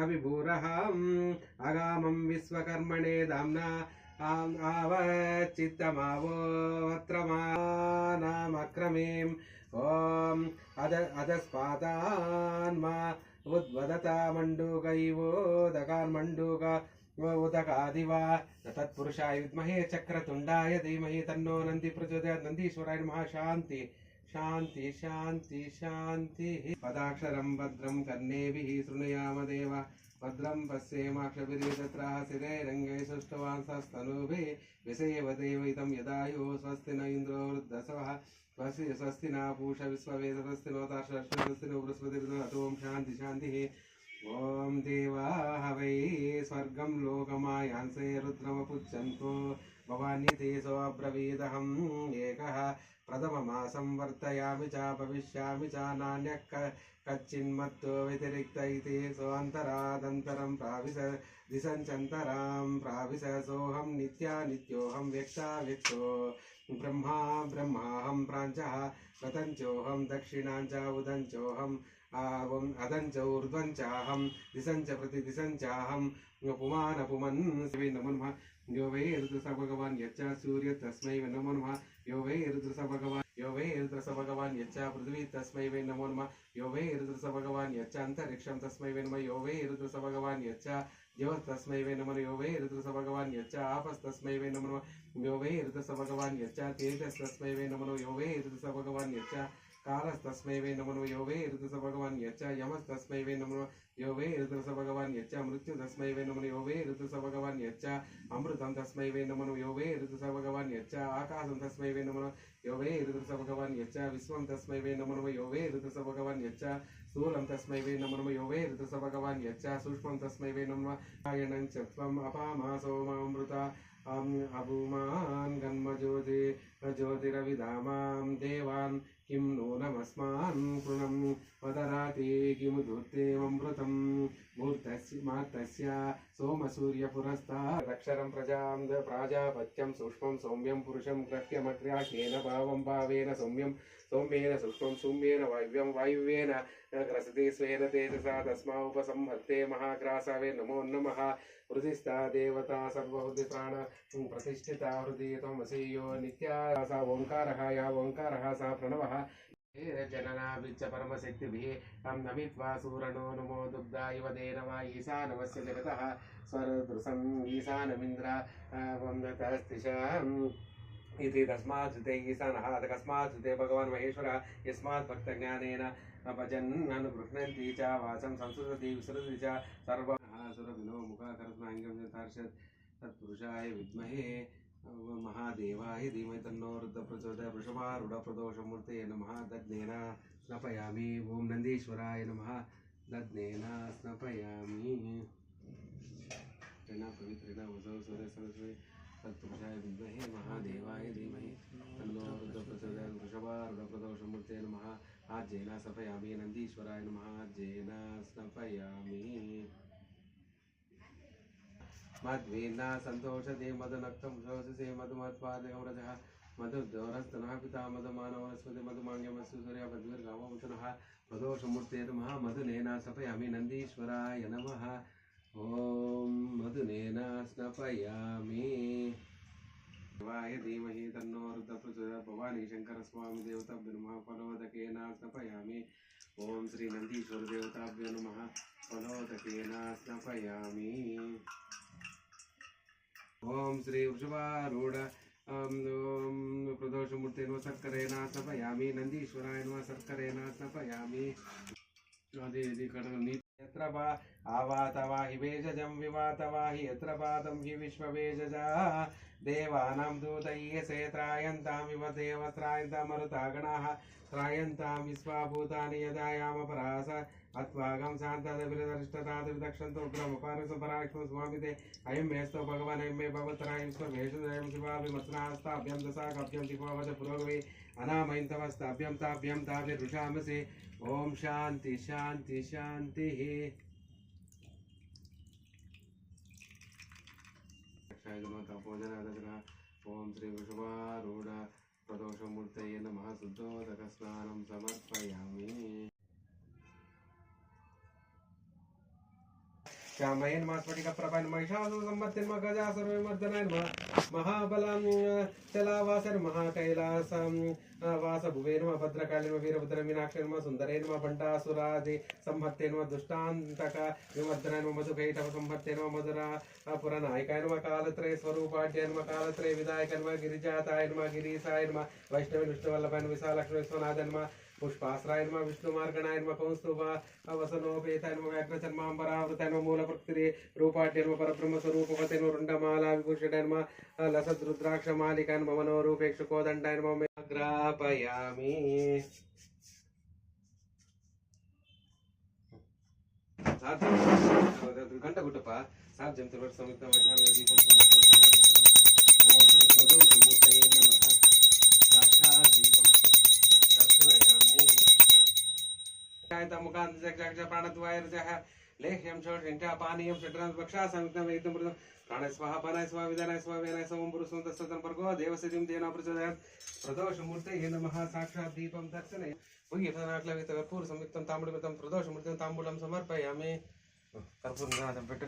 अभिभूरः अगामं विश्वकर्मणे दाम्ना आवच्चित्तमावोत्रमानामक्रमीम् ॐ अधस्पातान्मा उद्वदता मण्डूकैवोदकान्मण्डूक उदकादिवा तत्पुरुषाय विद्महे चक्रतुण्डाय धीमहि तन्नो नन्दी प्रचोदयात् नन्दीश्वराय नमः शान्ति शान्ति शान्ति शान्तिः पदाक्षरं भद्रं कर्णेभिः शृणुयाम देव भद्रं पश्येमाक्षभिर्यजत्राः शिरैरङ्गैः सुष्ठुवांसस्तनूभिः विषयेव देवैतं यदायुः स्वस्ति न इन्द्रो वृद्धसवः स्वस्ति न पूषा विश्ववेद स्वस्ति नोतार्षश्व स्वस्ति नो बृहस्पतिर्दधातु ॐ शान्ति शान्तिः ॐ देवाः वै स्वर्गं लोकमायांसे रुद्रमपुच्छन्तो भवान्यते सोऽब्रवीदहम् एकः प्रथममासं वर्तयामि च भविष्यामि च नान्यः कच्चिन्मत्तो व्यतिरिक्त इति सोऽन्तरादन्तरं प्राविश दिशञ्चन्तरां प्राविश सोऽहं नित्योऽहं व्यक्ता व्यक्तो ब्रह्मा ब्रह्माहं प्राञ्चः गतञ्चोऽहं दक्षिणाञ्च उदञ्चोऽहम् अदञ्च ऊर्ध्वञ्चाहं दिशञ्च प्रतिदिशञ्चाहं पुमानपुमन् नमो नमः यो वै ऋतुस भगवान् यच्च सूर्य तस्मै नमो नमः यो वै ऋतुस भगवान् यच्च पृथ्वी तस्मै वै नमो नमः यो वै ऋतुस भगवान् यच्च अन्तरिक्षं तस्मै वै नमः यो वै ऋतुस भगवान् यच्च दिवः तस्मै वै नमः यो वै ऋतुस भगवान् यच्च आपस्तस्मै वै नमो नमः यो वै ऋतुस भगवान् यच्च तेजस्तस्मै वै नमो नमः यो वै ऋतुस भगवान् यच्च कालस्तस्मै वै नमो नमः यो वै ऋतुस भगवान् यच्च यमस्तस्मै वै नमो नमः यो वै ऋतुस भगवान् यच्च मृत्यु तस्मै वै नमो नमः यो वै ऋतुस भगवान् यच्च अमृतं तस्मै वै नमो नमः यो वै ऋतुस भगवान् यच्च आकाशं तस्मै वै नमो नमः यो वै ऋतुस भगवान् यच्च विश्वं तस्मै वै नमो नमः यो वै ऋतुस भगवान् यच्च स्थूलं तस्मै वै नमो नमः यो वै ऋतुस भगवान् यच्च सूक्ष्मं तस्मै वै नमो नमः आयनं च त्वम् अपामा सोमामृता अभूमान् गन्मज्योति ज्योतिरविधामां देवान् किं नूनमस्मान् कृणं वदराति किमुदूर्तेममृतं मूर्तस्य सोमसूर्यपुरस्तादक्षरं प्रजां प्राजापत्यं सूक्ष्मं सौम्यं पुरुषं ग्रह्यमग्र्याह्येन भावं भावेन सौम्यं सौम्येन सूक्ष्मं सौम्येन वायव्यं वायुव्येन ग्रसते स्वेन तेजसा तस्मा उपसंहर्ते महाग्रासावे नमो नमः हृदिस्था देवता सर्वहृदिप्राण प्रतिष्ठिता हृदि त्वमसि यो नित्या सा ओङ्कारः या ओङ्कारः सा प्रणवः जननाभिश्च परमशक्तिभिः तं नमित्वा सूरणो नमो दुग्धा इव देनवा ईशानवस्य जगतः स्वरदृशम् ईशानमिन्द्र वन्दतस्तिशम् इति तस्मात् श्रुते ईशानः तस्मात् श्रुते भगवान् महेश्वरः यस्मात् भक्तज्ञानेन भजन् अनुगृह्णन्ति च वाचं संस्कृति विसृति च सर्वं सुरभिनो मुखाकर्षणाङ्गं तार्षत् तत्पुरुषाय विद्महे महादेवाय धीमहि तन्नो रुद्रः प्रचोदयात् वृषभारूढप्रदोषमूर्तये नमः दग्नेन स्नपयामि ॐ नन्दीश्वराय नमः दग्नेन स्नपयामि पवित्रेण वसौ सूर्यसरस्वती तत्पुरुषाय विद्महे महादेवाय धीमहि तन्नो रुद्रः प्रचोदयात् वृषभारूढप्रदोषमूर्तये नमः आज्येन स्नपयामि नन्दीश्वराय नमः आज्येन स्नपयामि मद्वीर्ना सन्तोषते मदनक्तं शोषसे मधुमत्पादगौरजः मधुद्योरस्तनः पिता मधुमानवस्पति मधुमाङ्ग्यमस्तु सूर्य मध्वीर्गावंशनः प्रदोषमूर्ते नमः मधुनेन स्नपयामि नन्दीश्वराय नमः ॐ मधुनेन स्नपयामि शिवाय धीमहि तन्नो रुद्रः प्रचोदयात् भवानी शङ्करस्वामी देवताभ्यो नमः फलोदकेन स्नपयामि ॐ श्री नन्दीश्वर देवताभ्यो नमः फलोदकेन स्नपयामि ओम श्री वृषभारूढ़ प्रदोषमूर्ते नमः सर्करेण स्नपयामि नन्दीश्वराय नमः सर्करेण स्नपयामि यत्र वा आवातवा हि वेजजं विवातवा हि यत्र पादं हि विश्ववेजजा देवानां दूतय्यसे त्रायन्तामिव देवत्रायन्ता मरुतागणाः त्रायन्तां विश्वाभूतानि यदा यामपरास अत्वागं शान्तादविरदरिष्टतादविदक्षन्तो ब्रह्मपारसपराक्ष्मं स्वामिते अयं मेस्तो भगवान् अयं मे भगवतरायं स्वभेषजयं शिवाभिमत्सनास्ताभ्यं दशाकाभ्यं दिक्वावच पुरोगवे अनामयन्तवस्ताभ्यं ताभ्यं ताभिर्वृषामसे ओम शांति शांति शांतिः ओम श्री वृषभारूढ़ प्रदोषमूर्तये नमः शुद्धोदकस्नानं समर्पयामि श्यामयेन नमः स्फटिकप्रभाय नमः महिषासुरसंवर्धिनी नमः गजासुरविमर्दनाय नमः महाबलां चलावासर महाकैलासं वासभुवे नमः भद्रकाली नमः वीरभद्र मीनाक्षी नमः सुन्दरे नमः भण्डासुरादि संहत्ते नमः दुष्टान्तक विमर्दनाय नमः मधुकैटभ संहत्ते नमः मधुरा पुरनायकाय नमः कालत्रय स्वरूपाढ्याय नमः कालत्रय विधायकाय नमः गिरिजाताय नमः गिरीशाय नमः वैष्णवे विष्णुवल्लभाय नमः विशालक्ष्मी विश्वनाथाय नमः पुष्पाश्राय नमः विष्णुमार्गणाय नमः कौस्तुभा वसनोपेताय नमः व्याघ्रचर्माम्बरावृताय नमः मूलप्रकृतिरे रूपाढ्याय नमः परब्रह्मस्वरूपवते नमः रुण्डमाला विभूषणाय नमः लसद्रुद्राक्षमालिकाय नमः मनोरूपेक्षुकोदण्डाय नमः ग्रापयामि गंట गुट्टप्ಪ सार्जं त्रिवर्षसंयुक्तं वैष्णवदीपं ओम श्री प्रदोषमूर्तये नमः साक्षात् दीपं दर्शयामि मुखान्तः प्राणद्वायर्जः लेह्यं षोडशं पानीयं षड्रं भक्षा संयुक्तं वैद्यमृतं प्राणाय स्वाहा पानाय स्वाहा विधानाय स्वाहा व्यानाय सोमं पुरुषं तत्सतं भर्गो देवसिद्धिं देना प्रचोदयात् प्रदोषमूर्तये नमः साक्षात् दीपं दर्शयामि मुगितनाक्लवित कर्पूर संयुक्तं ताम्बूलमितं प्रदोषमूर्तिं ताम्बूलं समर्पयामि कर्पूरनादं పెట్టు